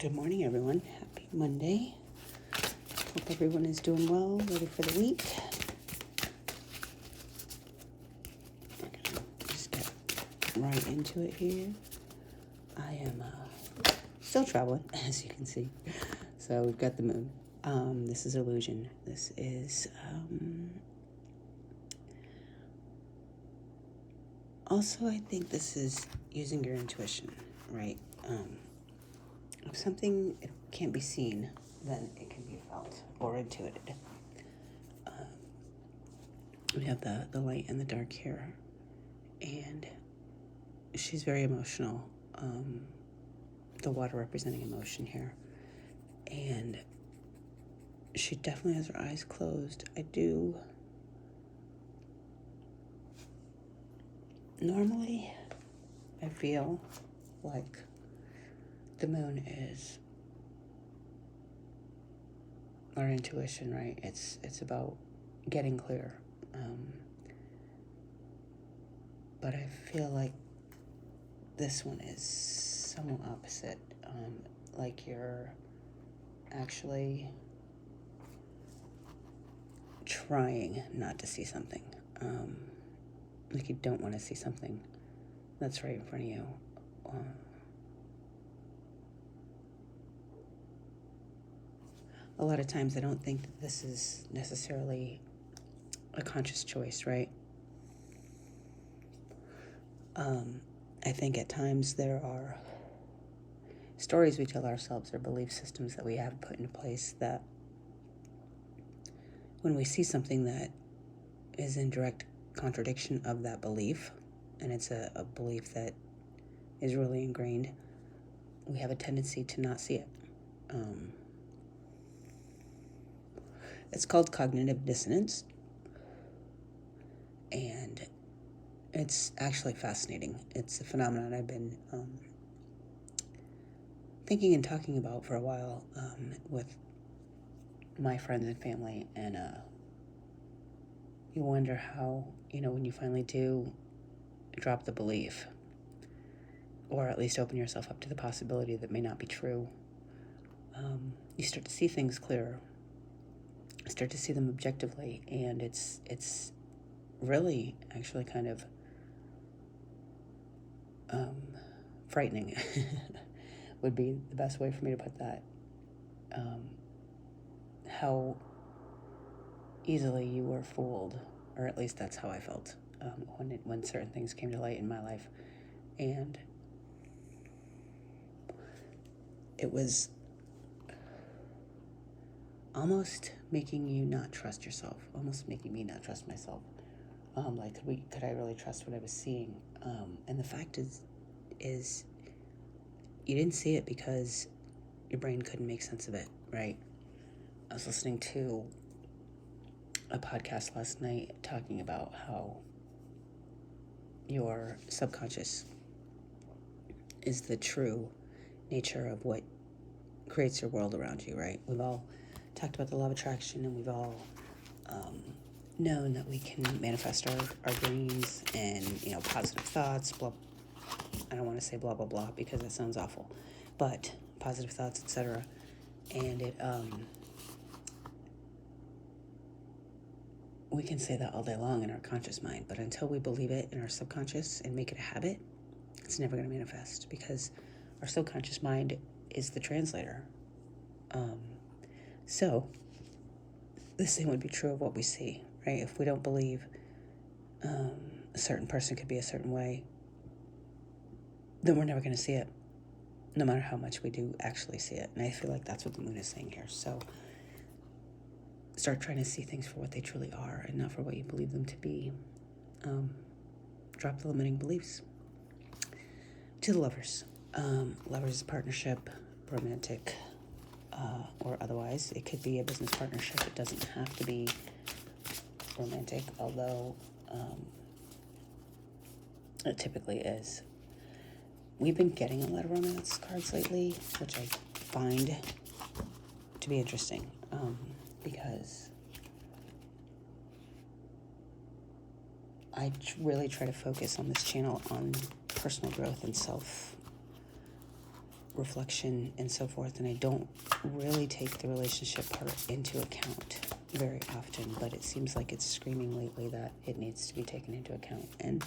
Good morning, everyone. Happy Monday. Hope everyone is doing well, ready for the week. We're going to just get right into it here. I am still traveling, as you can see. So we've got the moon. This is illusion. This is also, I think this is using your intuition, right? If something can't be seen, then it can be felt or intuited. We have the light and the dark here, and she's very emotional. The water representing emotion here, and she definitely has her eyes closed. Normally, I feel like the moon is our intuition, right? It's about getting clear. But I feel like this one is somewhat opposite. Like you're actually trying not to see something. Like you don't want to see something that's right in front of you. A lot of times I don't think that this is necessarily a conscious choice, right? I think at times there are stories we tell ourselves or belief systems that we have put into place that when we see something that is in direct contradiction of that belief, and it's a belief that is really ingrained, we have a tendency to not see it. It's called cognitive dissonance, and it's actually fascinating. It's a phenomenon I've been thinking and talking about for a while with my friends and family, and you wonder how, when you finally do drop the belief, or at least open yourself up to the possibility that may not be true, you start to see things clearer, start to see them objectively, and it's really actually kind of frightening would be the best way for me to put that. How easily you were fooled, or at least that's how I felt when certain things came to light in my life, and it was almost making you not trust yourself, almost making me not trust myself. Like, could I really trust what I was seeing? And the fact is you didn't see it because your brain couldn't make sense of it, right? I was listening to a podcast last night talking about how your subconscious is the true nature of what creates your world around you, right? We've all talked about the law of attraction, and we've all known that we can manifest our dreams and, positive thoughts, blah. I don't want to say blah, blah, blah, because that sounds awful, but positive thoughts, etc. And it, we can say that all day long in our conscious mind, but until we believe it in our subconscious and make it a habit, it's never going to manifest, because our subconscious mind is the translator. So the same would be true of what we see, right? If we don't believe a certain person could be a certain way, then we're never going to see it, no matter how much we do actually see it. And I feel like that's what the moon is saying here. So start trying to see things for what they truly are and not for what you believe them to be. Drop the limiting beliefs. To the lovers. Lovers is partnership, romantic, or otherwise. It could be a business partnership. It doesn't have to be romantic, although it typically is. We've been getting a lot of romance cards lately, which I find to be interesting, because I really try to focus on this channel on personal growth and self reflection and so forth, and I don't really take the relationship part into account very often, but it seems like it's screaming lately that it needs to be taken into account, and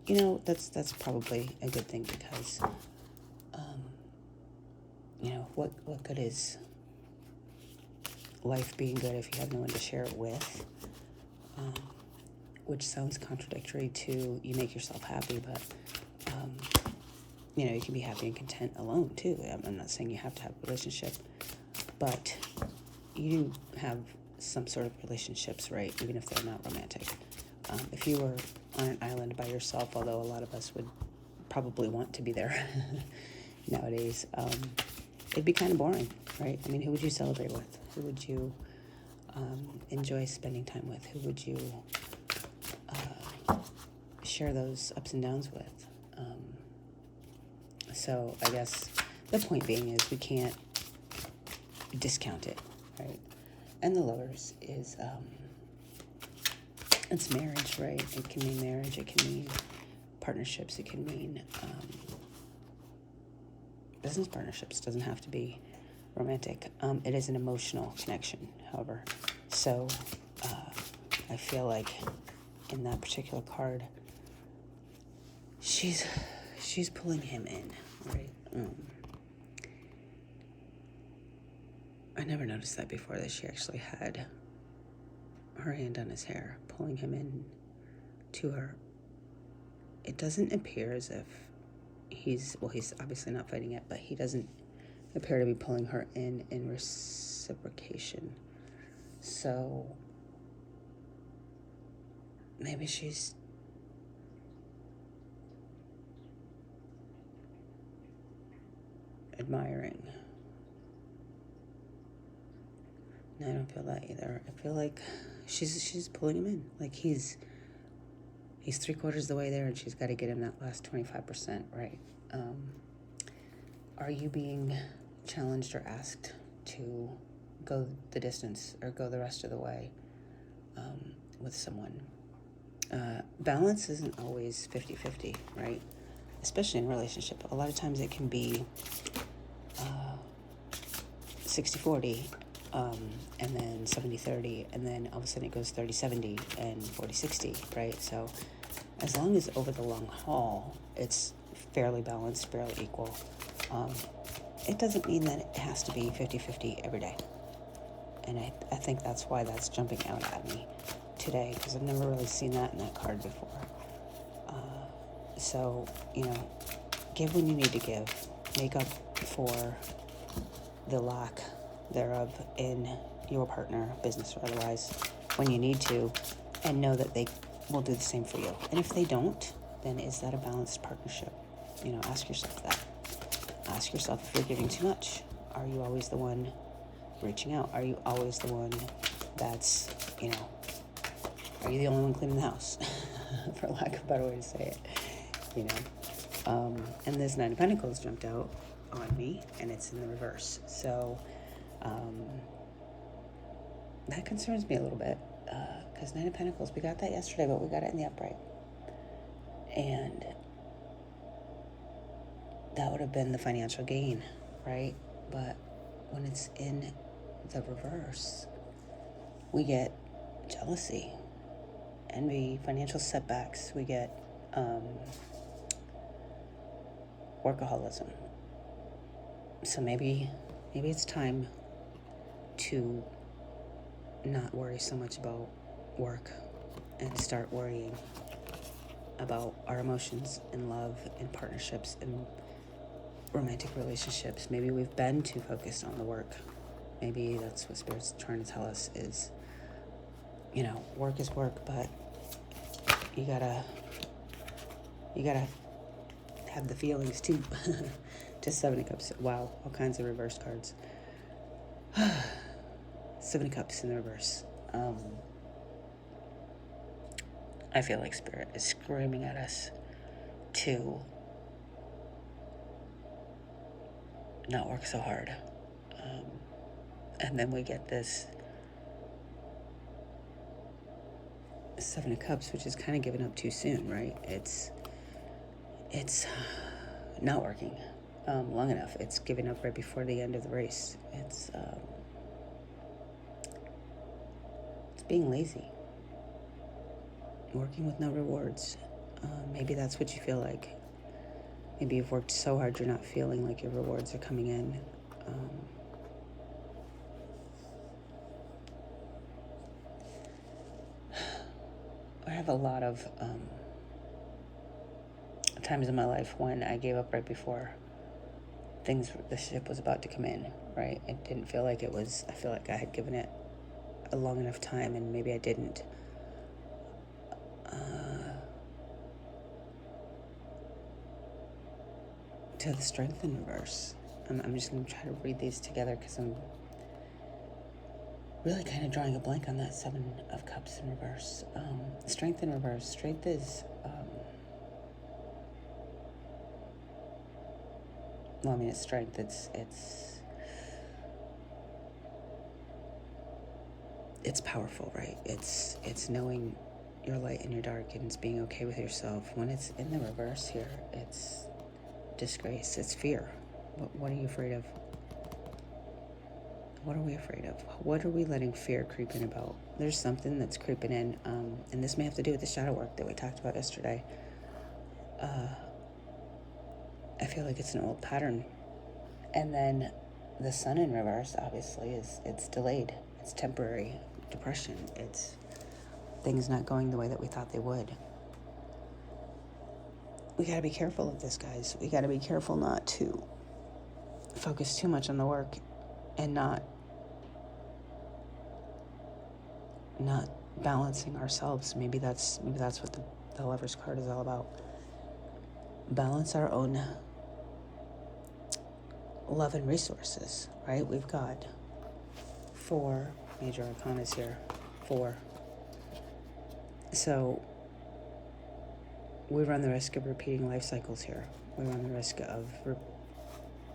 you know, that's probably a good thing, because you know, what good is life being good if you have no one to share it with? Which sounds contradictory to you make yourself happy, but you know, you can be happy and content alone too. I'm not saying you have to have a relationship, but you do have some sort of relationships, right? Even if they're not romantic. If you were on an island by yourself, although a lot of us would probably want to be there nowadays, it'd be kind of boring, right? I mean, who would you celebrate with? Who would you enjoy spending time with? Who would you share those ups and downs with? So I guess the point being is we can't discount it, right? And the Lovers is, it's marriage, right? It can mean marriage, it can mean partnerships, it can mean business partnerships. It doesn't have to be romantic. It is an emotional connection, however. So I feel like in that particular card, she's pulling him in, right? I never noticed that before, that she actually had her hand on his hair, pulling him in to her. It doesn't appear as if he's obviously not fighting it, but he doesn't appear to be pulling her in reciprocation. So maybe she's admiring. No, I don't feel that either. I feel like she's pulling him in. Like he's 3/4 of the way there, and she's got to get him that last 25%, right? Are you being challenged or asked to go the distance or go the rest of the way with someone? Balance isn't always 50-50, right? Especially in a relationship. A lot of times it can be 60-40, and then 70-30, and then all of a sudden it goes 30-70 and 40-60, right? So as long as over the long haul it's fairly balanced, fairly equal, it doesn't mean that it has to be 50-50 every day. And I think that's why that's jumping out at me today, because I've never really seen that in that card before. So, you know, give when you need to give. Make up for the lack thereof in your partner, business or otherwise, when you need to, and know that they will do the same for you. And if they don't, then is that a balanced partnership? You know, ask yourself that. Ask yourself if you're giving too much. Are you always the one reaching out? Are you always the one that's, you know, are you the only one cleaning the house? For lack of a better way to say it, you know. And this Nine of Pentacles jumped out on me, and it's in the reverse. So that concerns me a little bit, because Nine of Pentacles, we got that yesterday, but we got it in the upright. And that would have been the financial gain, right? But when it's in the reverse, we get jealousy, envy, financial setbacks. We get workaholism. So maybe it's time to not worry so much about work and start worrying about our emotions and love and partnerships and romantic relationships. Maybe we've been too focused on the work. Maybe that's what Spirit's trying to tell us is, you know, work is work, but you gotta have the feelings too. Just Seven of Cups. Wow, all kinds of reverse cards. Seven of Cups in the reverse. I feel like Spirit is screaming at us to not work so hard. And then we get this Seven of Cups, which is kind of given up too soon, right? It's not working. long enough. It's giving up right before the end of the race. It's being lazy, working with no rewards. Maybe that's what you feel like. Maybe you've worked so hard you're not feeling like your rewards are coming in. I have a lot of times in my life when I gave up right before the ship was about to come in, right? It didn't feel like it was, I feel like I had given it a long enough time, and maybe I didn't. To the Strength in reverse. I'm just going to try to read these together because I'm really kind of drawing a blank on that Seven of Cups in reverse. Strength in reverse. Strength is, well, I mean, it's strength. It's powerful, right? It's knowing your light and your dark, and it's being okay with yourself. When it's in the reverse here, it's disgrace. It's fear. What are you afraid of? What are we afraid of? What are we letting fear creep in about? There's something that's creeping in, and this may have to do with the shadow work that we talked about yesterday. I feel like it's an old pattern. And then the Sun in reverse, obviously, it's delayed. It's temporary depression. It's things not going the way that we thought they would. We got to be careful of this, guys. We got to be careful not to focus too much on the work and not balancing ourselves. Maybe that's what the Lover's card is all about. Balance our own love and resources, right? We've got 4 major arcanas here. 4. So we run the risk of repeating life cycles here. We run the risk of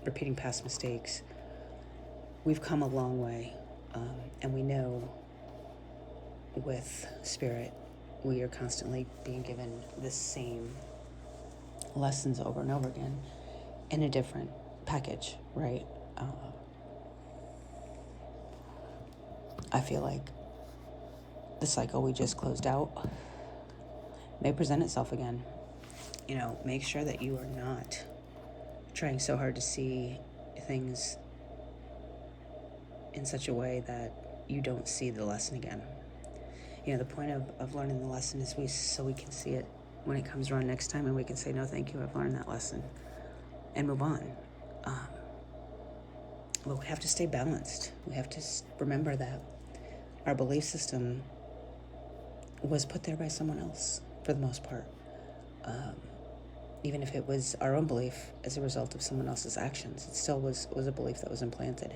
repeating past mistakes. We've come a long way, and we know with Spirit, we are constantly being given the same lessons over and over again in a different package, right? I feel like the cycle we just closed out may present itself again. You know, make sure that you are not trying so hard to see things in such a way that you don't see the lesson again. You know, the point of learning the lesson is so we can see it when it comes around next time, and we can say, no, thank you, I've learned that lesson, and move on. But we have to stay balanced. We have to remember that our belief system was put there by someone else, for the most part. Even if it was our own belief as a result of someone else's actions, it still was a belief that was implanted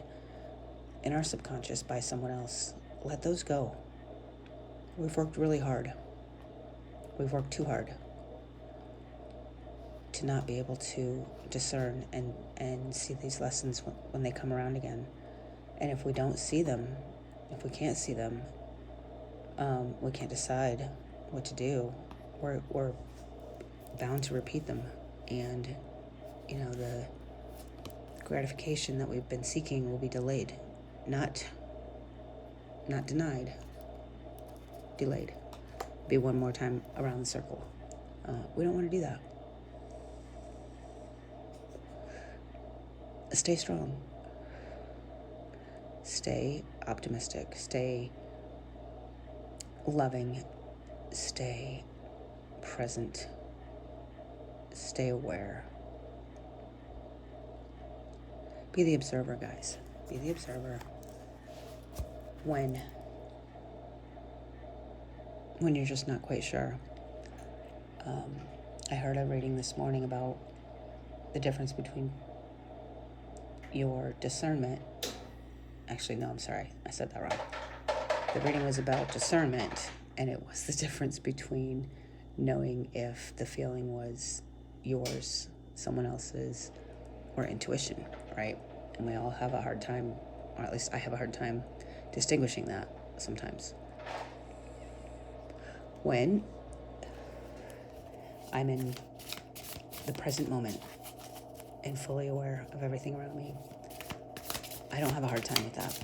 in our subconscious by someone else. Let those go. We've worked really hard. We've worked too hard to not be able to discern and see these lessons when they come around again. And if we don't see them, if we can't see them, we can't decide what to do. We're bound to repeat them. And, you know, the gratification that we've been seeking will be delayed. Not denied. Delayed. Be one more time around the circle. We don't want to do that. Stay strong. Stay optimistic. Stay loving. Stay present. Stay aware. Be the observer, guys. Be the observer when you're just not quite sure. I heard a reading this morning about the difference between your discernment. Actually, no, I'm sorry. I said that wrong. The reading was about discernment, and it was the difference between knowing if the feeling was yours, someone else's, or intuition, right? And we all have a hard time, or at least I have a hard time distinguishing that sometimes. When I'm in the present moment and fully aware of everything around me. I don't have a hard time with that.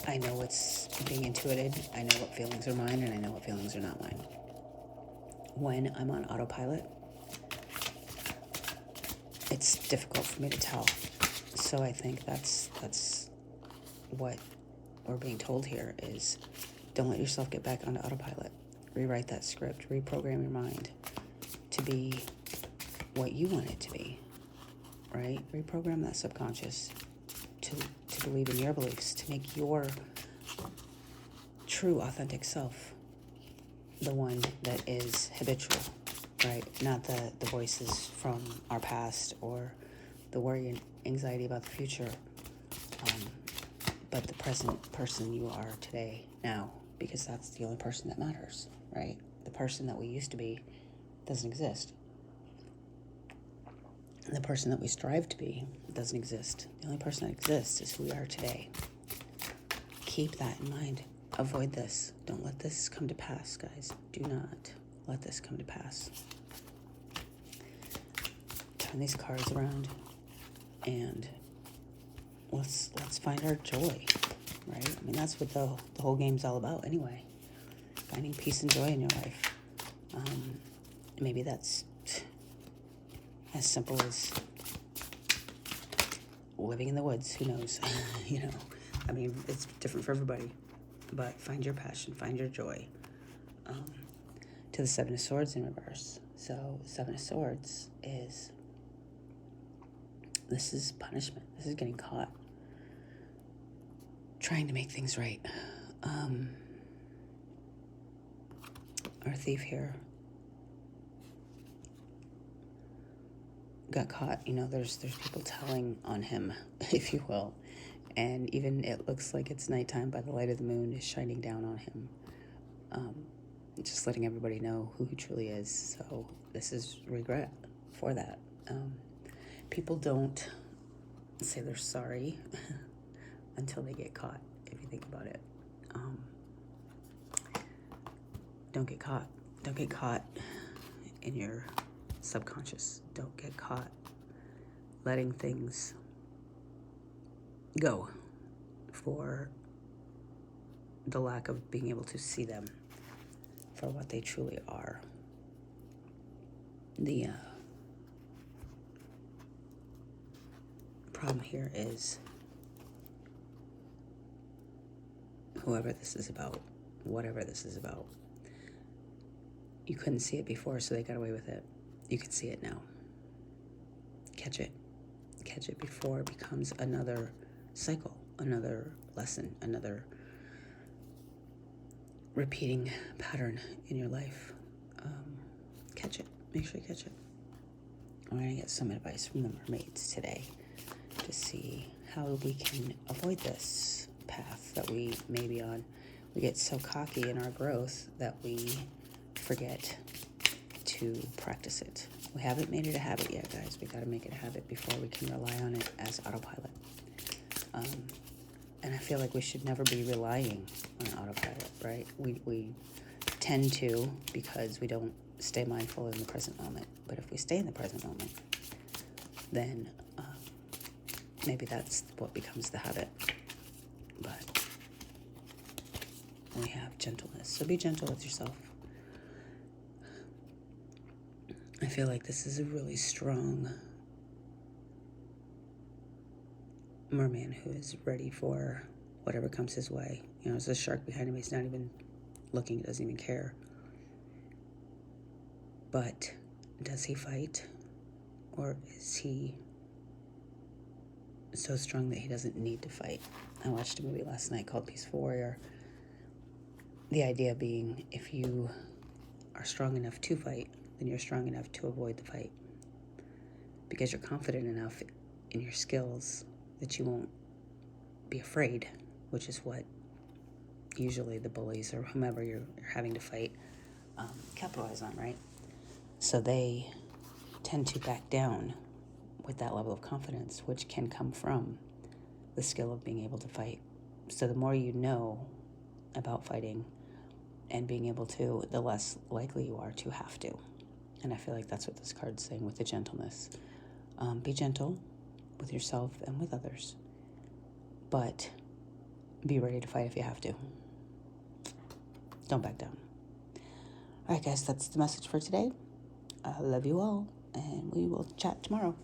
I know what's being intuited, I know what feelings are mine, and I know what feelings are not mine. When I'm on autopilot, it's difficult for me to tell. So I think that's what we're being told here is don't let yourself get back onto autopilot. Rewrite that script, reprogram your mind to be what you want it to be, right? Reprogram that subconscious to believe in your beliefs, to make your true authentic self the one that is habitual, right? Not the voices from our past or the worry and anxiety about the future, but the present person you are today, now, because that's the only person that matters, right? The person that we used to be doesn't exist. And the person that we strive to be doesn't exist. The only person that exists is who we are today. Keep that in mind. Avoid this. Don't let this come to pass, guys. Do not let this come to pass. Turn these cards around and let's find our joy, right? I mean, that's what the whole game's all about anyway. Finding peace and joy in your life. Maybe that's as simple as living in the woods. Who knows? I mean, it's different for everybody. But find your passion, find your joy. To the Seven of Swords in reverse. So Seven of Swords this is punishment. This is getting caught. Trying to make things right. Our thief here got caught. There's people telling on him, if you will. And even it looks like it's nighttime by the light of the moon is shining down on him. Just letting everybody know who he truly is. So this is regret for that. People don't say they're sorry until they get caught, if you think about it. Don't get caught. Don't get caught in your subconscious. Don't get caught letting things go for the lack of being able to see them for what they truly are. The problem here is whoever this is about, whatever this is about, you couldn't see it before, so they got away with it. You can see it now. Catch it. Catch it before it becomes another cycle, another lesson, another repeating pattern in your life. Catch it. Make sure you catch it. We're going to get some advice from the mermaids today to see how we can avoid this path that we may be on. We get so cocky in our growth that we forget to practice it. We haven't made it a habit yet, guys. We got to make it a habit before we can rely on it as autopilot. And I feel like we should never be relying on autopilot, right? We tend to because we don't stay mindful in the present moment. But if we stay in the present moment, then maybe that's what becomes the habit. But we have gentleness. So be gentle with yourself. I feel like this is a really strong merman who is ready for whatever comes his way. There's a shark behind him. He's not even looking. He doesn't even care. But does he fight? Or is he so strong that he doesn't need to fight? I watched a movie last night called Peaceful Warrior. The idea being, if you are strong enough to fight, then you're strong enough to avoid the fight. Because you're confident enough in your skills that you won't be afraid, which is what usually the bullies or whomever you're having to fight capitalize on, right? So they tend to back down with that level of confidence, which can come from the skill of being able to fight. So the more you know about fighting and being able to, the less likely you are to have to. And I feel like that's what this card's saying with the gentleness. Be gentle with yourself and with others, but be ready to fight if you have to. Don't back down. All right, guys, that's the message for today. I love you all, and we will chat tomorrow.